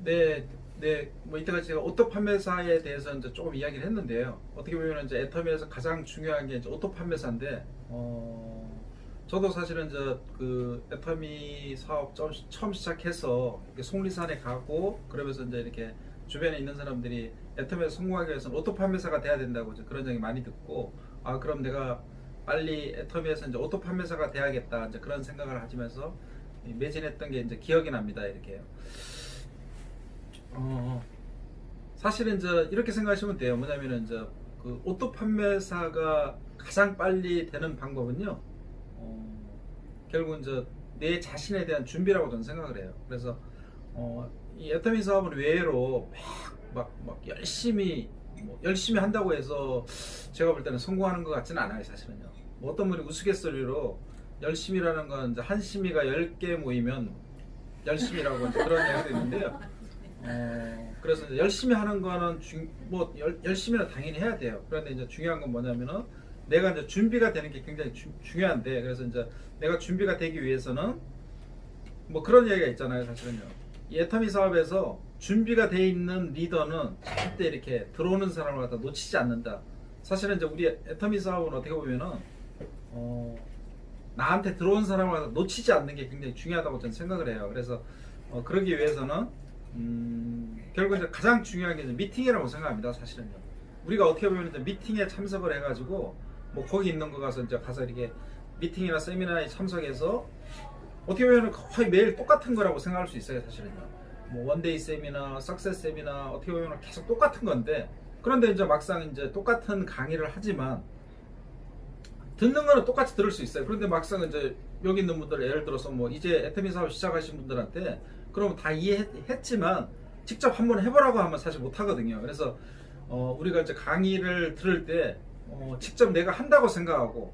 네, 네, 뭐 이때까지 제가 오토 판매사에 대해서 이제 조금 이야기를 했는데요. 어떻게 보면 이제 애터미에서 가장 중요한 게 이제 오토 판매사인데, 저도 사실은 이제 그 애터미 사업 처음 시작해서 이렇게 속리산에 가고 그러면서 이제 이렇게 주변에 있는 사람들이 애터미에서 성공하기 위해서는 오토 판매사가 돼야 된다고 이제 그런 얘기 많이 듣고, 아 그럼 내가 빨리 애터미에서 이제 오토 판매사가 돼야겠다 이제 그런 생각을 하시면서 매진했던 게 이제 기억이 납니다. 이렇게요. 어, 사실은 이제 이렇게 생각하시면 돼요. 뭐냐면은 이제 그 오토 판매사가 가장 빨리 되는 방법은요. 결국 이제 내 자신에 대한 준비라고 저는 생각을 해요. 그래서 이 애터미 사업을 외로 막 열심히 열심히 한다고 해서 제가 볼 때는 성공하는 것 같지는 않아요. 사실은요. 뭐 어떤 분이 우스갯소리로 열심이라는 건 이제 한심이가 10개 모이면 열심이라고 이제 그런 이야기도 있는데요. 그래서 이제 열심히 하는 거는 열심히는 당연히 해야 돼요. 그런데 이제 중요한 건 뭐냐면은 내가 이제 준비가 되는 게 굉장히 중요한데, 그래서 이제 내가 준비가 되기 위해서는 뭐 그런 얘기가 있잖아요. 사실은요. 이 애터미 사업에서 준비가 돼 있는 리더는 절대 이렇게 들어오는 사람을 갖다 놓치지 않는다. 사실은 이제 우리 애터미 사업은 어떻게 보면은 나한테 들어온 사람을 갖다 놓치지 않는 게 굉장히 중요하다고 저는 생각을 해요. 그래서 그러기 위해서는 결국 이제 가장 중요한 게 이제 미팅이라고 생각합니다. 사실은요. 우리가 어떻게 보면 이제 미팅에 참석을 해가지고 뭐 거기 있는 거 가서 이제 가서 이렇게 미팅이나 세미나에 참석해서 어떻게 보면 거의 매일 똑같은 거라고 생각할 수 있어요. 사실은요. 뭐 원데이 세미나, 석세스 세미나 어떻게 보면 계속 똑같은 건데, 그런데 이제 막상 이제 똑같은 강의를 하지만 듣는 거는 똑같이 들을 수 있어요. 그런데 막상 이제 여기 있는 분들, 예를 들어서 뭐 이제 애터미 사업 시작하신 분들한테 그러면 다 이해했지만 직접 한번 해보라고 하면 사실 못 하거든요. 그래서 우리가 이제 강의를 들을 때 직접 내가 한다고 생각하고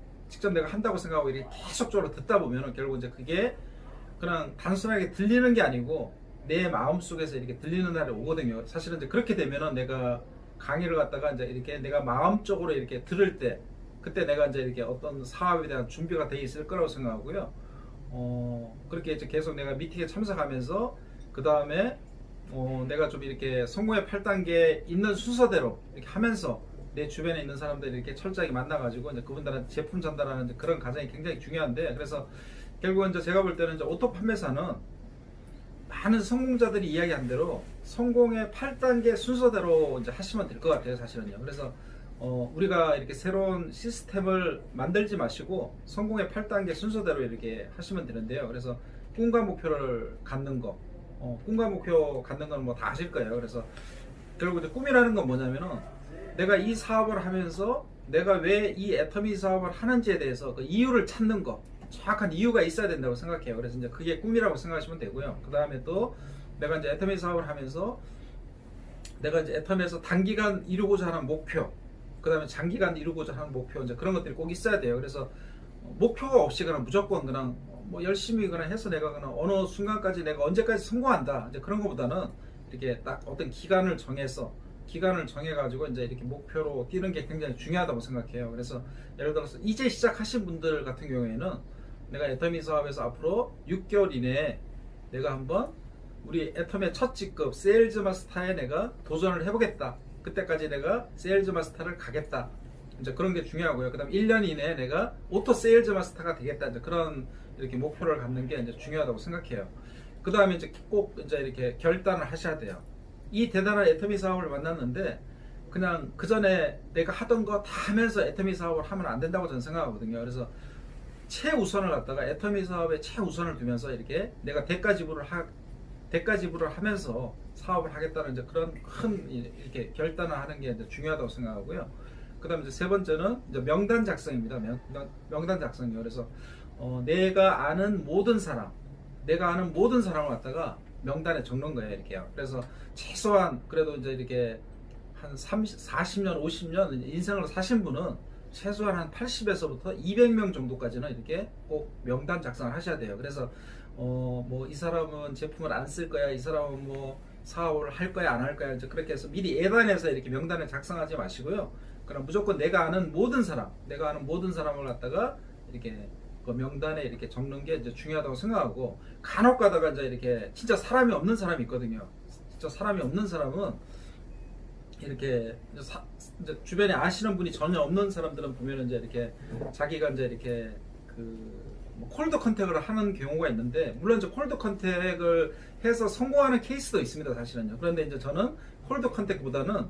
이렇게 계속적으로 듣다 보면은 결국 이제 그게 그냥 단순하게 들리는 게 아니고 내 마음 속에서 이렇게 들리는 날이 오거든요. 사실은 이제 그렇게 되면은 내가 강의를 갖다가 이제 이렇게 내가 마음적으로 이렇게 들을 때, 그때 내가 이제 이렇게 어떤 사업에 대한 준비가 돼 있을 거라고 생각하고요. 그렇게 이제 계속 내가 미팅에 참석하면서 그 다음에 내가 좀 이렇게 성공의 8단계 있는 순서대로 이렇게 하면서 내 주변에 있는 사람들 이렇게 철저하게 만나가지고 이제 그분들한테 제품 전달하는 이제 그런 과정이 굉장히 중요한데, 그래서 결국은 이제 제가 볼 때는 이제 오토 판매사는 많은 성공자들이 이야기한 대로 성공의 8단계 순서대로 이제 하시면 될 것 같아요. 사실은요. 그래서 우리가 이렇게 새로운 시스템을 만들지 마시고 성공의 8단계 순서대로 이렇게 하시면 되는데요. 그래서 꿈과 목표를 갖는 거, 꿈과 목표 갖는 건 뭐 다 아실 거예요. 그래서 결국 이제 꿈이라는 건 뭐냐면은 내가 이 사업을 하면서 내가 왜 이 애터미 사업을 하는지에 대해서 그 이유를 찾는 거, 정확한 이유가 있어야 된다고 생각해요. 그래서 이제 그게 꿈이라고 생각하시면 되고요. 그 다음에 또 내가 이제 애터미 사업을 하면서 내가 이제 애터미에서 단기간 이루고자 하는 목표, 그 다음에 장기간 이루고자 하는 목표, 이제 그런 것들이 꼭 있어야 돼요. 그래서 목표가 없이 그냥 무조건 그냥 뭐 열심히 그냥 해서 내가 그냥 어느 순간까지 내가 언제까지 성공한다, 이제 그런 것보다는 이렇게 딱 어떤 기간을 정해가지고 이제 이렇게 목표로 뛰는 게 굉장히 중요하다고 생각해요. 그래서 예를 들어서 이제 시작하신 분들 같은 경우에는 내가 애터미 사업에서 앞으로 6개월 이내에 내가 한번 우리 애터미의 첫 직급 세일즈 마스터에 내가 도전을 해보겠다. 그때까지 내가 세일즈 마스터를 가겠다. 이제 그런 게 중요하고요. 그다음 1년 이내에 내가 오토 세일즈 마스터가 되겠다. 이제 그런 이렇게 목표를 갖는 게 이제 중요하다고 생각해요. 그 다음에 이제 꼭 이제 이렇게 결단을 하셔야 돼요. 이 대단한 애터미 사업을 만났는데 그냥 그 전에 내가 하던 거 다 하면서 애터미 사업을 하면 안 된다고 저는 생각하거든요. 그래서 최우선을 갖다가 애터미 사업에 최우선을 두면서 이렇게 내가 대가 지불을 하면서 사업을 하겠다는 이제 그런 큰 이렇게 결단을 하는 게 이제 중요하다고 생각하고요. 그다음에 이제 세 번째는 이제 명단 작성입니다. 명단 작성이요. 그래서 내가 아는 모든 사람을 갖다가 명단에 적는 거예요. 이렇게요. 그래서 최소한 그래도 이제 이렇게 한 30, 40년, 50년 인생을 사신 분은 최소한 한 80에서부터 200명 정도까지는 이렇게 꼭 명단 작성을 하셔야 돼요. 그래서 뭐 이 사람은 제품을 안 쓸 거야, 이 사람은 뭐 사업을 할 거야, 안 할 거야, 이제 그렇게 해서 미리 예단해서 이렇게 명단을 작성하지 마시고요. 그럼 무조건 내가 아는 모든 사람을 갖다가 이렇게 그 명단에 이렇게 적는 게 이제 중요하다고 생각하고, 간혹 가다가 이제 이렇게 진짜 사람이 없는 사람이 있거든요. 진짜 사람이 없는 사람은 이렇게 이제 주변에 아시는 분이 전혀 없는 사람들은 보면은 이제 이렇게 자기가 이제 이렇게 그뭐 콜드 컨택을 하는 경우가 있는데, 물론 이제 콜드 컨택을 해서 성공하는 케이스도 있습니다, 사실은요. 그런데 이제 저는 콜드 컨택보다는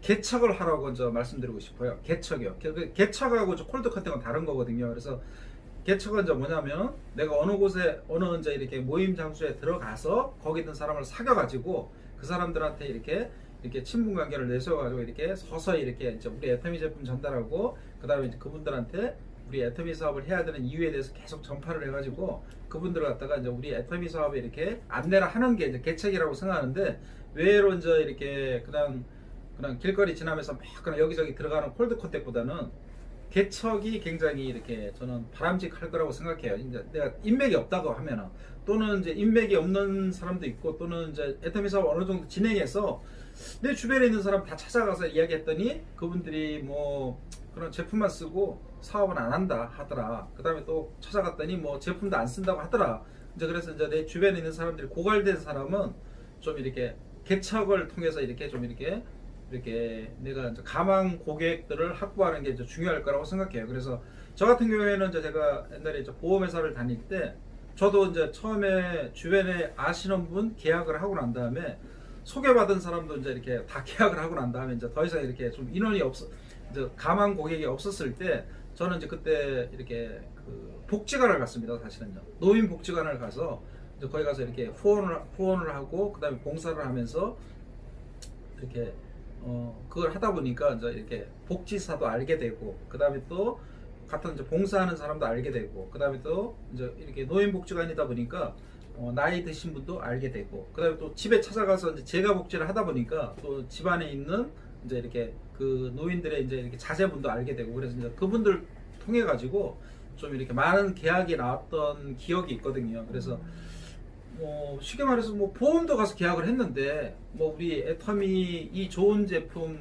개척을 하라고 이제 말씀드리고 싶어요. 개척이요. 개척하고 콜드 컨택은 다른 거거든요. 그래서 개척은 이제 뭐냐면, 내가 어느 곳에 어느 이제 이렇게 모임 장소에 들어가서 거기 있는 사람을 사귀어가지고 그 사람들한테 이렇게 친분 관계를 내세워가지고 이렇게 서서히 이렇게 이제 우리 애터미 제품 전달하고, 그 다음에 이제 그분들한테 우리 애터미 사업을 해야 되는 이유에 대해서 계속 전파를 해가지고 그분들을 갖다가 이제 우리 애터미 사업에 이렇게 안내를 하는 게 이제 개척이라고 생각하는데, 외로 이제 이렇게 그냥 길거리 지나면서 막 그냥 여기저기 들어가는 콜드 컨택보다는 개척이 굉장히 이렇게 저는 바람직할 거라고 생각해요. 이제 내가 인맥이 없다고 하면은, 또는 이제 인맥이 없는 사람도 있고, 또는 이제 애터미 사업 어느 정도 진행해서 내 주변에 있는 사람 다 찾아가서 이야기했더니 그분들이 뭐 그런 제품만 쓰고 사업은 안 한다 하더라. 그 다음에 또 찾아갔더니 뭐 제품도 안 쓴다고 하더라. 이제 그래서 이제 내 주변에 있는 사람들이 고갈된 사람은 좀 이렇게 개척을 통해서 이렇게 좀 이렇게 내가 이제 가망 고객들을 확보하는 게 이제 중요할 거라고 생각해요. 그래서 저 같은 경우에는 이제 제가 옛날에 이제 보험회사를 다닐 때, 저도 이제 처음에 주변에 아시는 분 계약을 하고 난 다음에 소개받은 사람도 이제 이렇게 다 계약을 하고 난 다음에 이제 더 이상 이렇게 좀 인원이 이제 가망 고객이 없었을 때, 저는 이제 그때 이렇게 그 복지관을 갔습니다. 사실은요. 노인 복지관을 가서 이제 거기 가서 이렇게 후원을 하고, 그다음에 봉사를 하면서 이렇게 그걸 하다 보니까 이제 이렇게 복지사도 알게 되고, 그 다음에 또 같은 이제 봉사하는 사람도 알게 되고, 그 다음에 또 이제 이렇게 노인복지관이다 보니까 나이 드신 분도 알게 되고, 그 다음에 또 집에 찾아가서 이제 제가 복지를 하다 보니까 또 집안에 있는 이제 이렇게 그 노인들의 이제 이렇게 자제분도 알게 되고, 그래서 이제 그분들 통해 가지고 좀 이렇게 많은 계약이 나왔던 기억이 있거든요. 그래서 쉽게 말해서 뭐 보험도 가서 계약을 했는데, 뭐 우리 애터미 이 좋은 제품,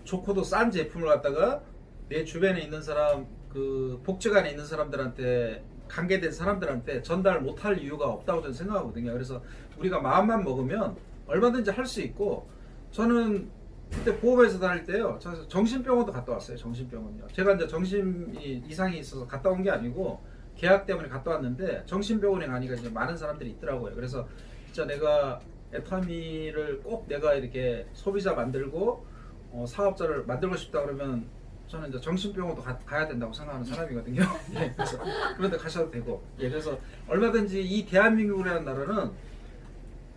좋고도 싼 제품을 갖다가 내 주변에 있는 사람, 그 복지관에 있는 사람들한테, 관계된 사람들한테 전달 못할 이유가 없다고 저는 생각하거든요. 그래서 우리가 마음만 먹으면 얼마든지 할 수 있고, 저는 그때 보험회사 다닐 때요, 저 정신병원도 갔다 왔어요. 정신병원요. 제가 이제 정신 이상이 있어서 갔다 온 게 아니고 계약 때문에 갔다 왔는데, 정신병원에 가니까 이제 많은 사람들이 있더라고요. 그래서 진짜 내가 애터미를 꼭 내가 이렇게 소비자 만들고 사업자를 만들고 싶다 그러면 저는 이제 정신병원도 가야 된다고 생각하는 사람이거든요. 예, 그래서 그런데 가셔도 되고, 예, 그래서 얼마든지 이 대한민국이라는 나라는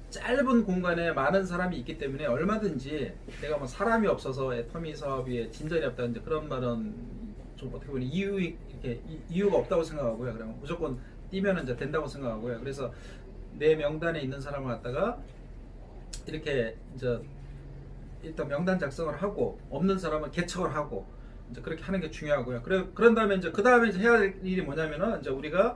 짧은 공간에 많은 사람이 있기 때문에 얼마든지, 내가 뭐 사람이 없어서 애터미 사업에 진전이 없다 이제 그런 말은 좀 어떻게 보면 이유가 없다고 생각하고요. 그러면 무조건 뛰면 이제 된다고 생각하고요. 그래서 내 명단에 있는 사람을 갖다가 이렇게 이제 일단 명단 작성을 하고, 없는 사람은 개척을 하고, 이제 그렇게 하는 게 중요하고요. 그런 다음에 이제 그 다음에 해야 될 일이 뭐냐면은, 이제 우리가